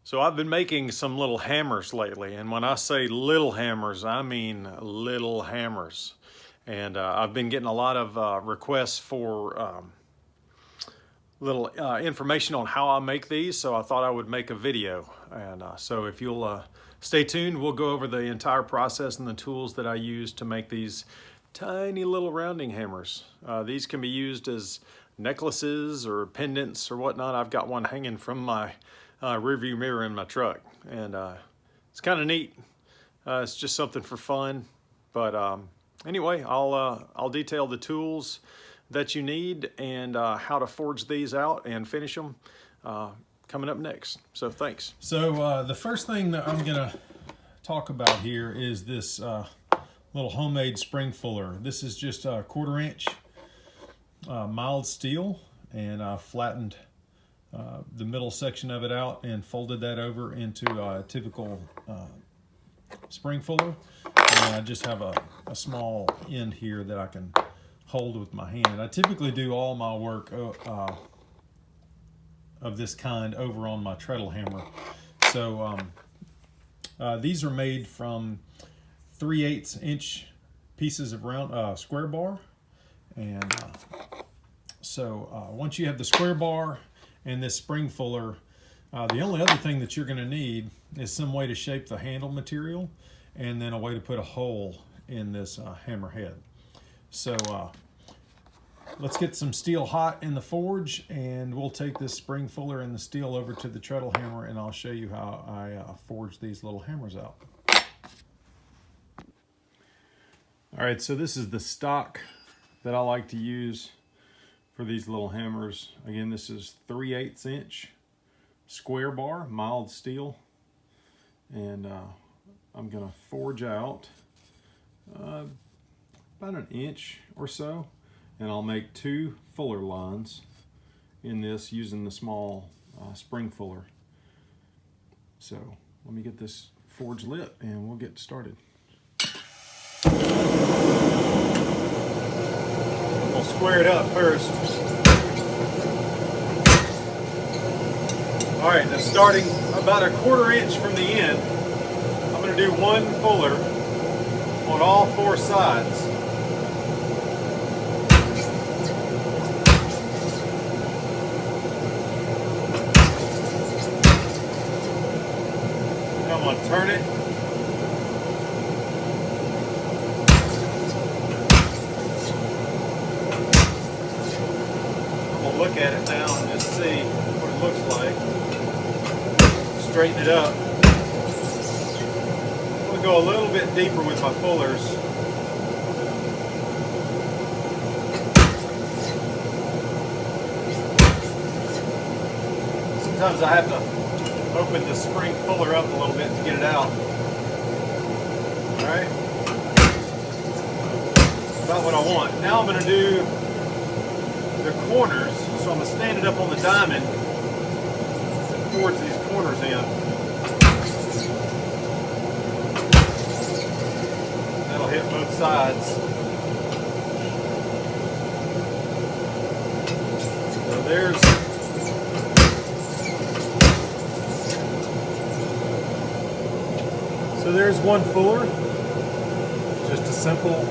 So I've been making some little hammers lately, and when I say little hammers, I mean little hammers. And I've been getting a lot of requests for little information on how I make these, so I thought I would make a video. And so if you'll stay tuned, we'll go over the entire process and the tools that I use to make these tiny little rounding hammers. These can be used as necklaces or pendants or whatnot. I've got one hanging from my rearview mirror in my truck, and it's kind of neat. It's just something for fun, but anyway, I'll detail the tools that you need and how to forge these out and finish them coming up next. So thanks. So the first thing that I'm gonna talk about here is this little homemade spring fuller. This is just a 1/4 inch mild steel, and I flattened the middle section of it out and folded that over into a typical spring fuller. And I just have a small end here that I can hold with my hand. I typically do all my work of this kind over on my treadle hammer. So these are made from 3/8 inch pieces of round square bar. And so once you have the square bar and this spring fuller, the only other thing that you're going to need is some way to shape the handle material, and then a way to put a hole in this hammer head. So let's get some steel hot in the forge, and we'll take this spring fuller and the steel over to the treadle hammer, and I'll show you how I forge these little hammers out. All right, so this is the stock that I like to use for these little hammers. Again, this is 3/8 inch square bar, mild steel. And I'm gonna forge out about 1 inch or so. And I'll make 2 fuller lines in this using the small spring fuller. So let me get this forge lit and we'll get started. We'll square it up first. All right, now starting about 1/4 inch from the end, I'm going to do 1 fuller on all 4 sides. Now I'm going to turn it. Look at it now and just see what it looks like. Straighten it up. I'm going to go a little bit deeper with my fullers. Sometimes I have to open the spring fuller up a little bit to get it out. Alright. About what I want. Now I'm going to do the corners, so I'm going to stand it up on the diamond and forge these corners in. That'll hit both sides. So there's 1 fuller, just a simple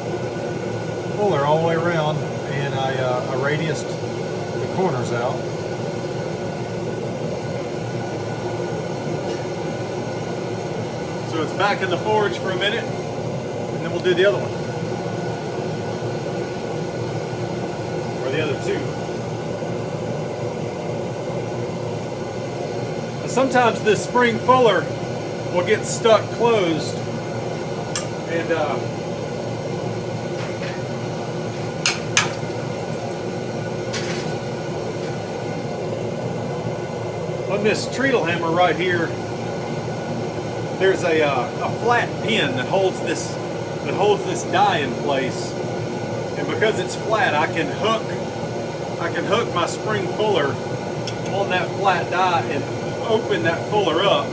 fuller all the way around. And I radiused the corners out. So it's back in the forge for a minute, and then we'll do the other one. Or the other 2. Now sometimes this spring fuller will get stuck closed, and on this treadle hammer right here, there's a flat pin that holds this die in place, and because it's flat, I can hook my spring fuller on that flat die and open that fuller up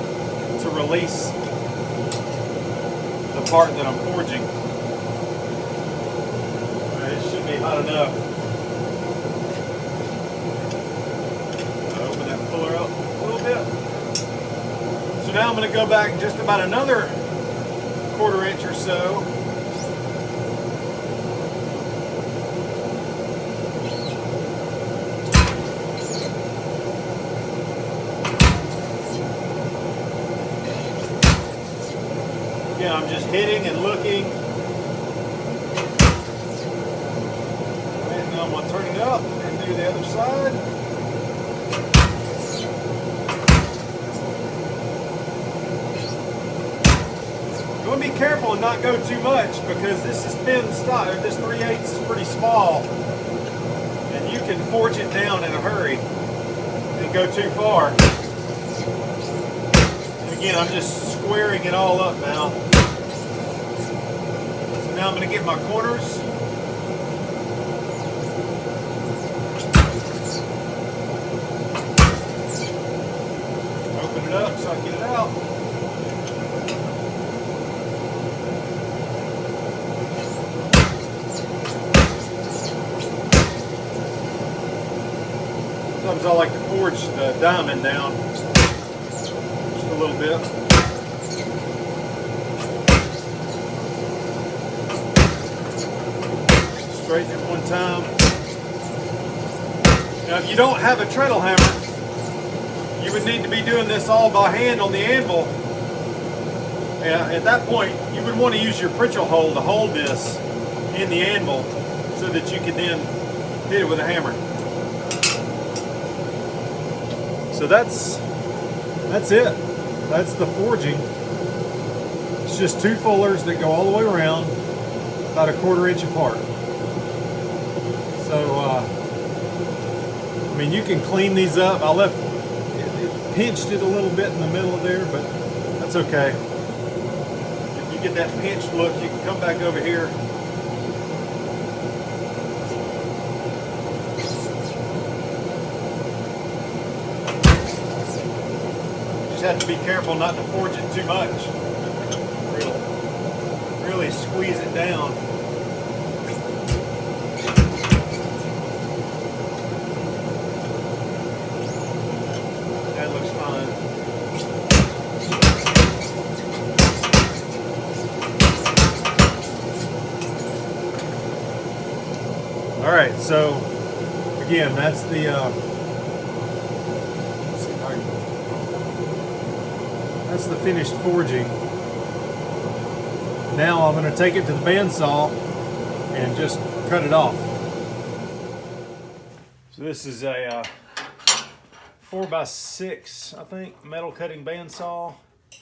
to release the part that I'm forging. It should be hot enough. Open that fuller up a little bit. So now I'm going to go back just about another 1/4 inch or so. Again, I'm just hitting and looking. And now I'm going to turn it up and do the other side. You want to be careful and not go too much, because this is thin stock. This 3/8 is pretty small, and you can forge it down in a hurry and go too far. And again, I'm just squaring it all up now. So now I'm going to get my corners. Open it up so I can get it out. Sometimes I like to forge the diamond down just a little bit. Straighten it one time. Now, if you don't have a treadle hammer, you would need to be doing this all by hand on the anvil. At that point, you would want to use your Pritchell hole to hold this in the anvil so that you can then hit it with a hammer. So that's it. That's the forging. It's just 2 fullers that go all the way around, about a 1/4 inch apart. So, I mean, you can clean these up. I left it pinched it a little bit in the middle of there, but that's okay. If you get that pinched look, you can come back over here. Have to be careful not to forge it too much. Really squeeze it down. That looks fine. All right, so again, that's the that's the finished forging. Now I'm going to take it to the bandsaw and just cut it off. So this is a 4x6, I think, metal cutting bandsaw.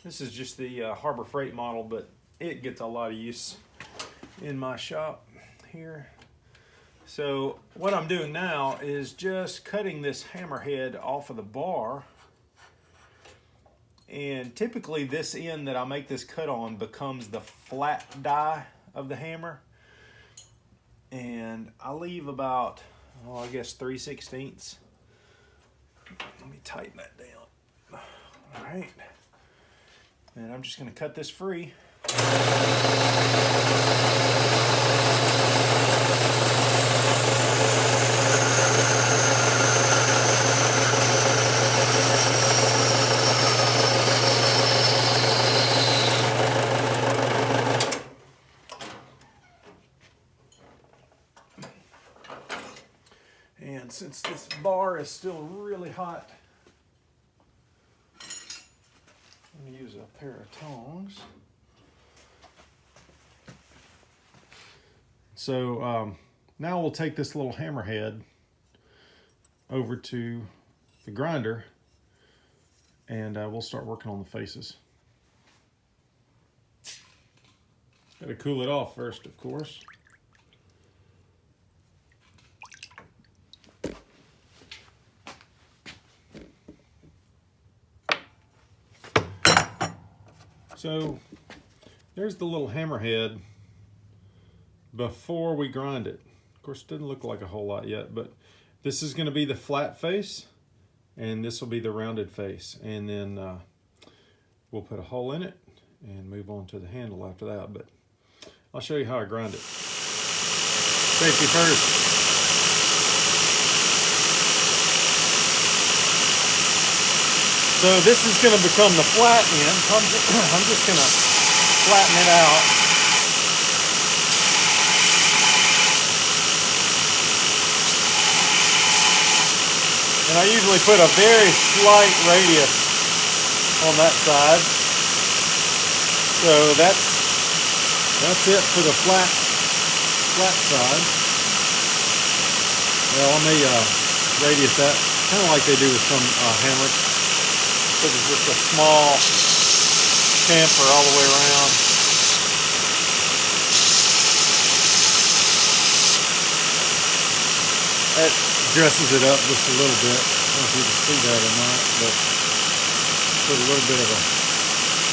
This is just the Harbor Freight model, but it gets a lot of use in my shop here. So what I'm doing now is just cutting this hammerhead off of the bar. And typically this end that I make this cut on becomes the flat die of the hammer. And I leave about, well, I guess 3/16. Let me tighten that down. All right. And I'm just going to cut this free. And since this bar is still really hot, I'm going to use a pair of tongs. So now we'll take this little hammerhead over to the grinder, and we'll start working on the faces. Got to cool it off first, of course. So there's the little hammerhead before we grind it. Of course, it doesn't look like a whole lot yet, but this is going to be the flat face, and this will be the rounded face. And then we'll put a hole in it and move on to the handle after that. But I'll show you how I grind it. Safety first. So this is going to become the flat end. So I'm just going to flatten it out. And I usually put a very slight radius on that side. So that's it for the flat side. Well, I may radius that kind of like they do with some hammers. So there's just a small chamfer all the way around. That dresses it up just a little bit. I don't know if you can see that or not, but put a little bit of a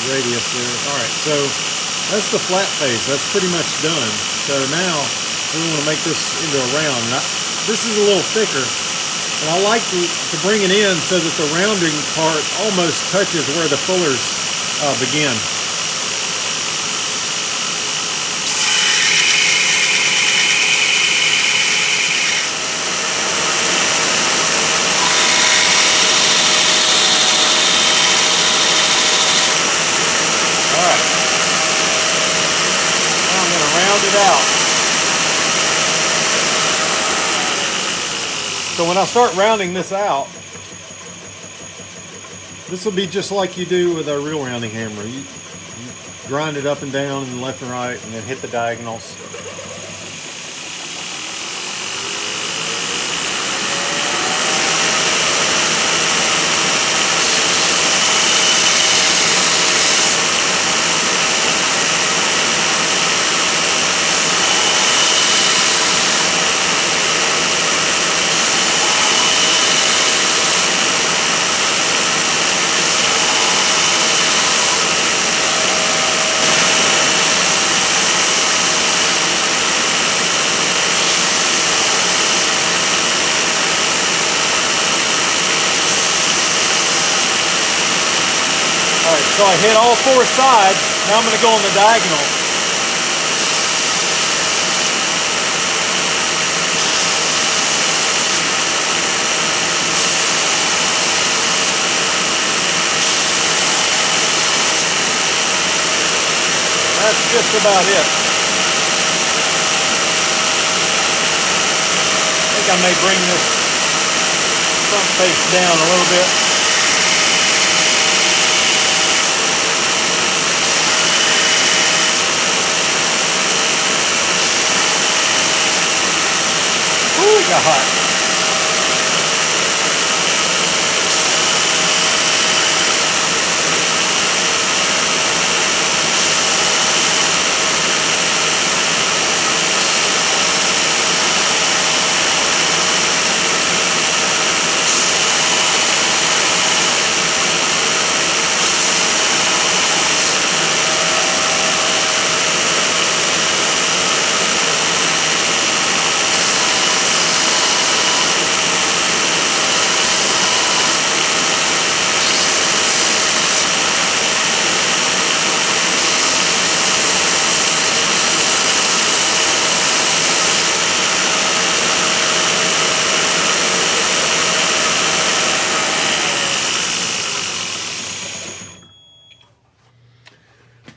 radius there. All right, so that's the flat face. That's pretty much done. So now we want to make this into a round. This is a little thicker, and I like to bring it in so that the rounding part almost touches where the fullers begin. All right. Now I'm going to round it out. So when I start rounding this out, this will be just like you do with a real rounding hammer. You grind it up and down and left and right and then hit the diagonals. So I hit all four sides. Now I'm going to go on the diagonal. That's just about it. I think I may bring this front face down a little bit. Ooh, got hot.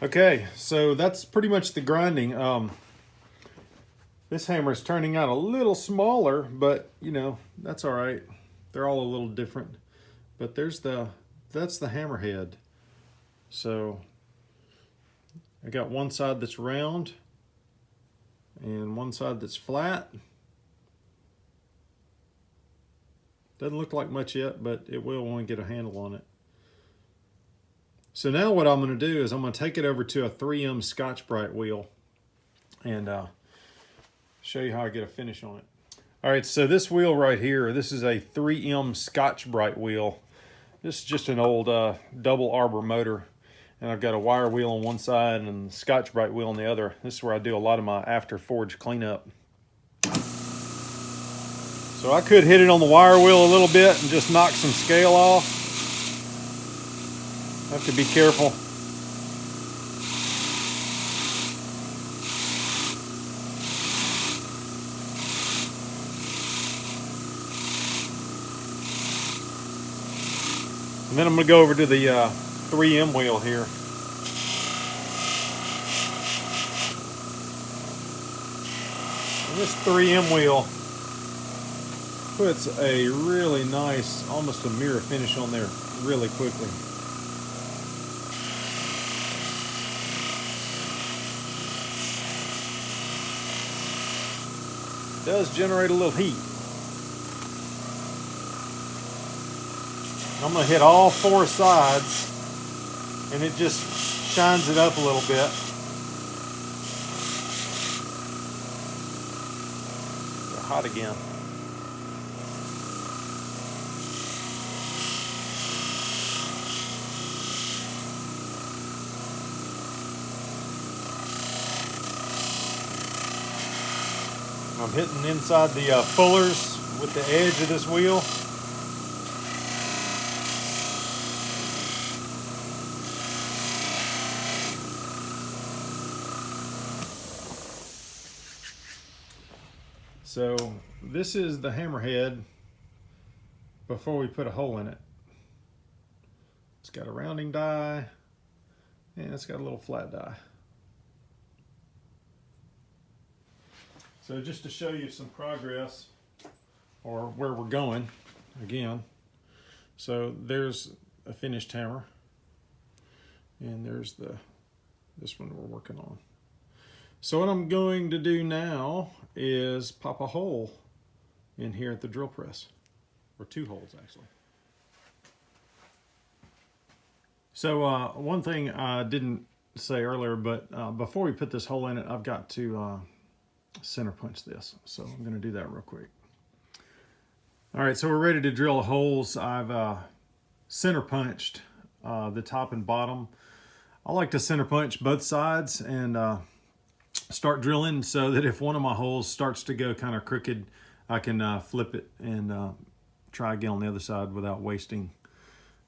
Okay, so that's pretty much the grinding. This hammer is turning out a little smaller, but you know, that's all right. They're all a little different. But that's the hammer head. So I got one side that's round and one side that's flat. Doesn't look like much yet, but it will when we get a handle on it. So now what I'm going to do is I'm going to take it over to a 3M Scotch-Brite wheel and show you how I get a finish on it. All right, so this wheel right here, this is a 3M Scotch-Brite wheel. This is just an old double arbor motor, and I've got a wire wheel on one side and a Scotch-Brite wheel on the other. This is where I do a lot of my after forge cleanup. So I could hit it on the wire wheel a little bit and just knock some scale off. Have to be careful. And then I'm going to go over to the 3M wheel here. And this 3M wheel puts a really nice, almost a mirror finish on there really quickly. It does generate a little heat. I'm going to hit all 4 sides, and it just shines it up a little bit. They're hot again. I'm hitting inside the fullers with the edge of this wheel. So this is the hammerhead before we put a hole in it. It's got a rounding die and it's got a little flat die. So just to show you some progress or where we're going again. So there's a finished hammer and there's this one we're working on. So what I'm going to do now is pop a hole in here at the drill press, or 2 holes actually. So one thing I didn't say earlier, but before we put this hole in it, I've got to center punch this. So I'm going to do that real quick. All right, so we're ready to drill the holes. I've center punched the top and bottom. I like to center punch both sides and start drilling so that if one of my holes starts to go kind of crooked, I can flip it and try again on the other side without wasting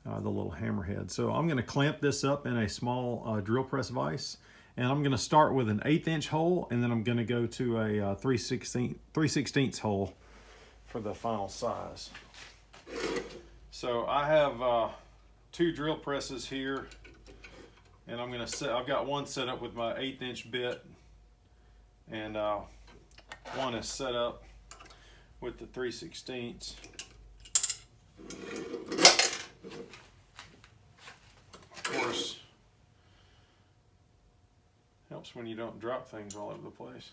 the little hammerhead. So I'm going to clamp this up in a small drill press vise, and I'm going to start with an 1/8 inch hole, and then I'm going to go to a 3/16 hole for the final size. So I have 2 drill presses here, and I'm going to I've got one set up with my 1/8 inch bit, and one is set up with the 3/16. Of course, helps when you don't drop things all over the place.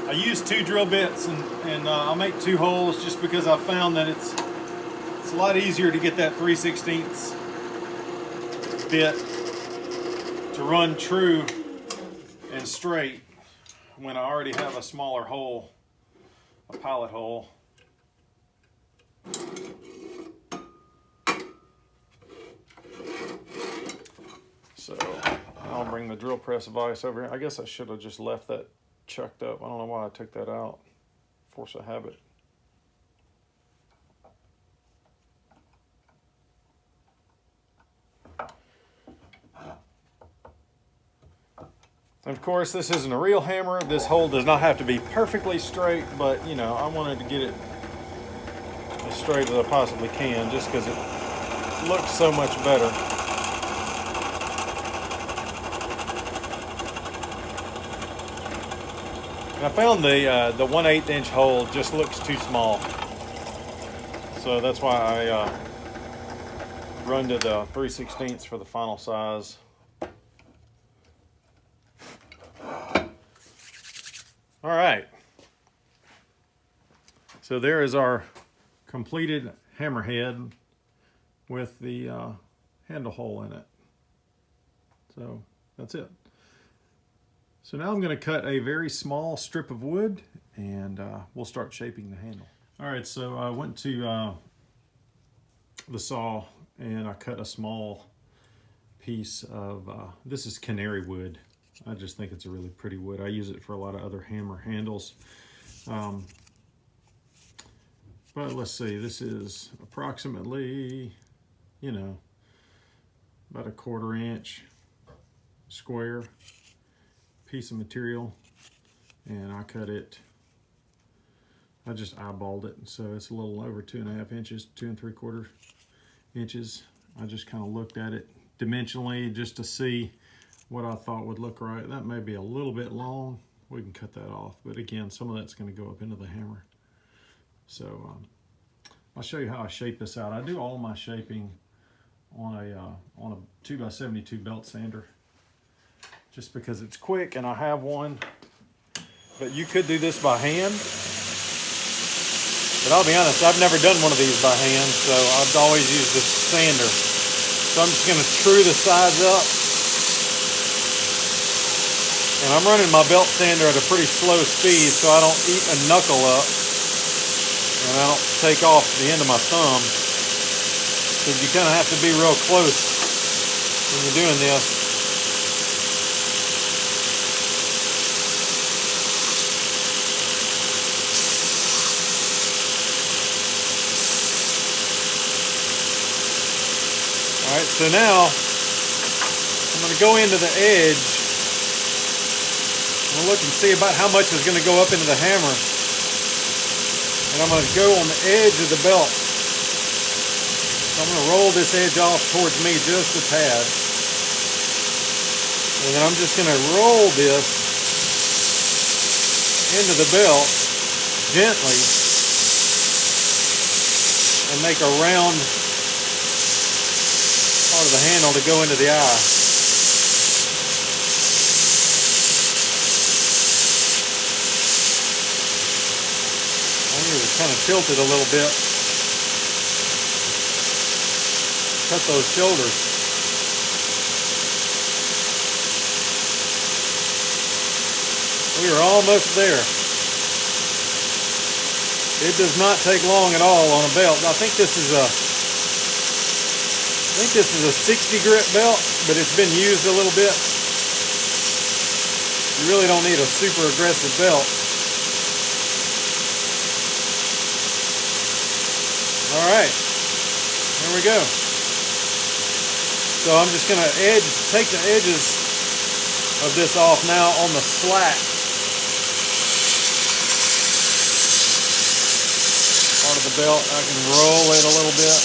I use 2 drill bits and I'll make 2 holes just because I found that it's a lot easier to get that 3/16 bit to run true and straight when I already have a smaller hole, a pilot hole. So I'll bring the drill press vise over here. I guess I should have just left that chucked up. I don't know why I took that out. Force of habit. And of course, this isn't a real hammer. This hole does not have to be perfectly straight, but you know, I wanted to get it as straight as I possibly can just because it looks so much better. And I found the 1/8 inch hole just looks too small. So that's why I run to the 3/16 for the final size. All right. So there is our completed hammerhead with the handle hole in it. So that's it. So now I'm going to cut a very small strip of wood and we'll start shaping the handle. All right, so I went to the saw and I cut a small piece of, this is canary wood. I just think it's a really pretty wood. I use it for a lot of other hammer handles. but let's see, this is approximately, you know, about a 1/4 inch square piece of material, and I cut it, I just eyeballed it, so it's a little over 2.5 inches, 2 3/4 inches. I just kind of looked at it dimensionally just to see what I thought would look right. That may be a little bit long. We can cut that off, but again, some of that's going to go up into the hammer. So I'll show you how I shape this out. I do all my shaping on a 2x72 belt sander, just because it's quick and I have one. But you could do this by hand. But I'll be honest, I've never done one of these by hand, so I've always used this sander. So I'm just going to true the sides up. And I'm running my belt sander at a pretty slow speed so I don't eat a knuckle up and I don't take off the end of my thumb. So you kind of have to be real close when you're doing this. All right, so now I'm going to go into the edge. I'm going to look and see about how much is going to go up into the hammer. And I'm going to go on the edge of the belt. So I'm going to roll this edge off towards me just a tad. And then I'm just going to roll this into the belt gently and make a round part of the handle to go into the eye. Kind of tilted a little bit. Cut those shoulders. We are almost there. It does not take long at all on a belt. I think this is a 60 grit belt, but it's been used a little bit. You really don't need a super aggressive belt. All right, here we go. So I'm just going to take the edges of this off now on the slack part of the belt. I can roll it a little bit.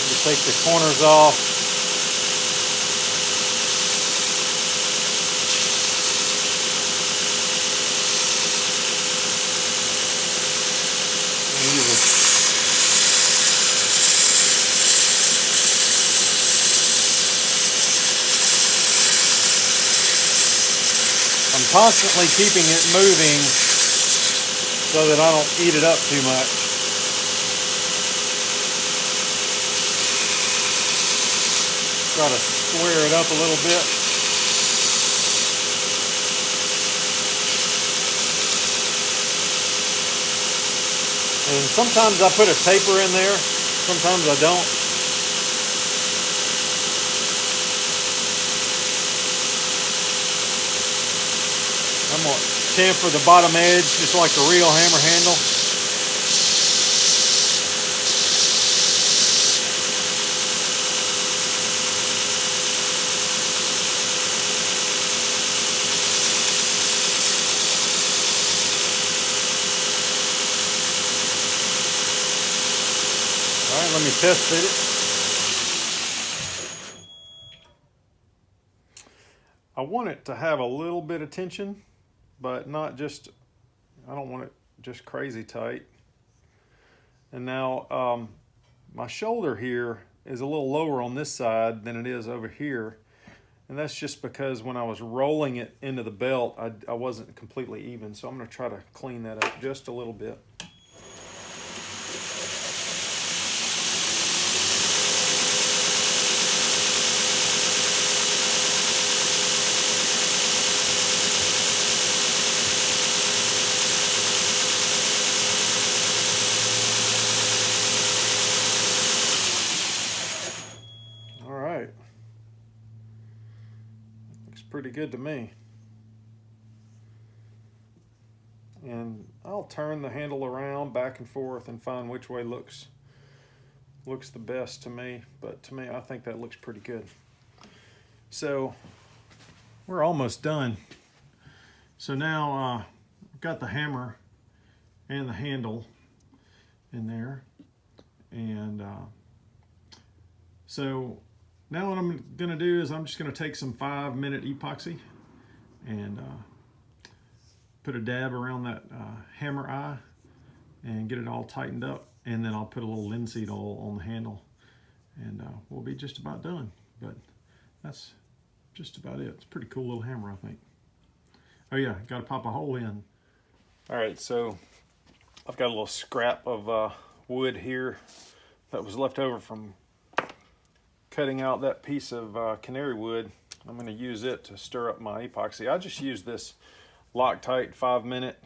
Just take the corners off. Constantly keeping it moving so that I don't eat it up too much. Try to square it up a little bit. And sometimes I put a taper in there, sometimes I don't. I'm going to chamfer the bottom edge just like a real hammer handle. All right, let me test fit it. I want it to have a little bit of tension, but not just, I don't want it just crazy tight. And now my shoulder here is a little lower on this side than it is over here. And that's just because when I was rolling it into the belt, I wasn't completely even. So I'm going to try to clean that up just a little bit. Pretty good to me. and I'll turn the handle around back and forth and find which way looks the best to me. But to me, I think that looks pretty good. So we're almost done. So now I've got the hammer and the handle in there, and so now what I'm gonna do is I'm just gonna take some 5-minute epoxy and put a dab around that hammer eye and get it all tightened up, and then I'll put a little linseed oil on the handle, and we'll be just about done. But that's just about it. It's a pretty cool little hammer, I think. Oh yeah, gotta pop a hole in. All right, so I've got a little scrap of wood here that was left over from cutting out that piece of canary wood. I'm going to use it to stir up my epoxy. I just use this Loctite 5-minute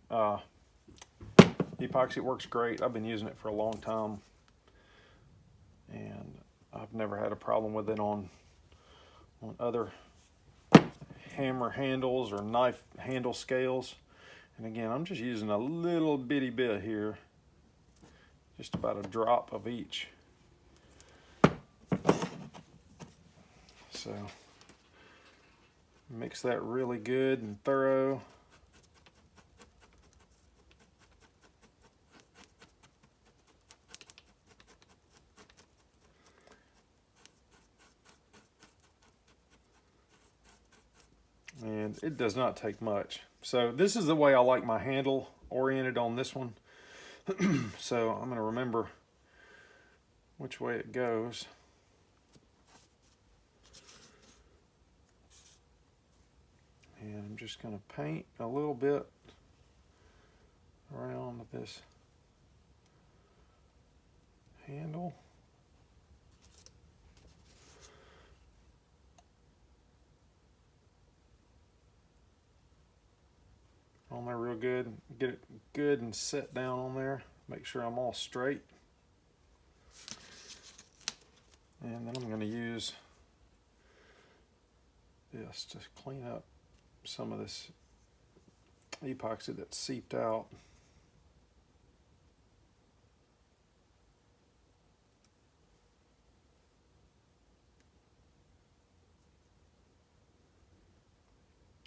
epoxy. It works great. I've been using it for a long time, and I've never had a problem with it on other hammer handles or knife handle scales. And again, I'm just using a little bitty bit here, just about a drop of each. So mix that really good and thorough. And it does not take much. So this is the way I like my handle oriented on this one. So I'm going to remember which way it goes. And I'm just going to paint a little bit around this handle. On there real good. Get it good and set down on there. Make sure I'm all straight. And then I'm going to use this to clean up some of this epoxy that's seeped out.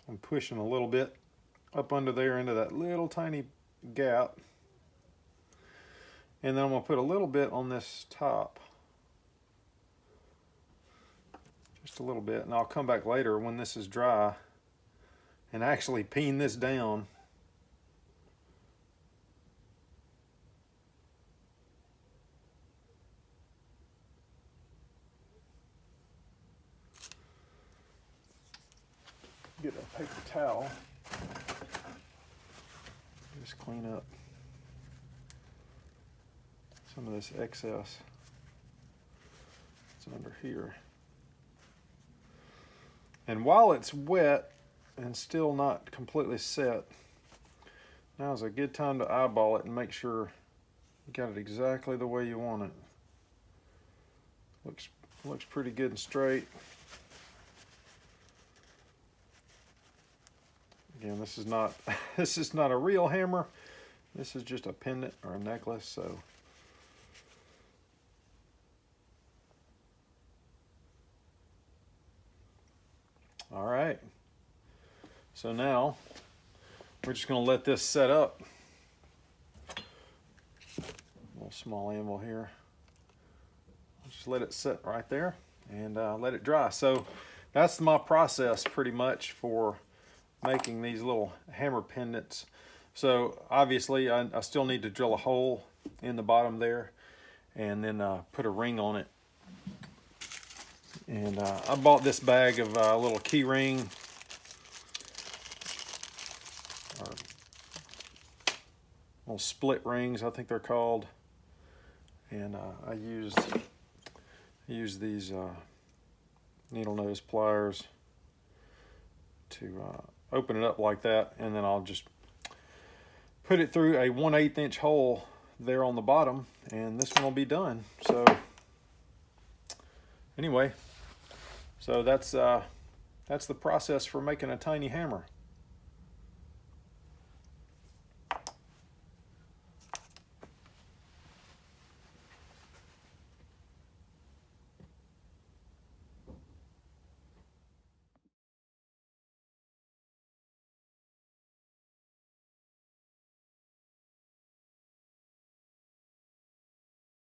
I'm pushing a little bit up under there into that little tiny gap, and then I'm going to put a little bit on this top, just a little bit, and I'll come back later when this is dry and actually peen this down. Get a paper towel. Just clean up some of this excess that's under here. And while it's wet and still not completely set, now is a good time to eyeball it and make sure you got it exactly the way you want it. Looks pretty good and straight. Again, this is not a real hammer. This is just a pendant or a necklace. So all right. So now we're just going to let this set up. A little small anvil here. Just let it sit right there and let it dry. So that's my process pretty much for making these little hammer pendants. So obviously I still need to drill a hole in the bottom there and then put a ring on it. And I bought this bag of little key ring or little split rings, I think they're called. And I use these needle nose pliers to open it up like that, and then I'll just put it through a 1/8 inch hole there on the bottom, and this one will be done. So anyway, so that's the process for making a tiny hammer.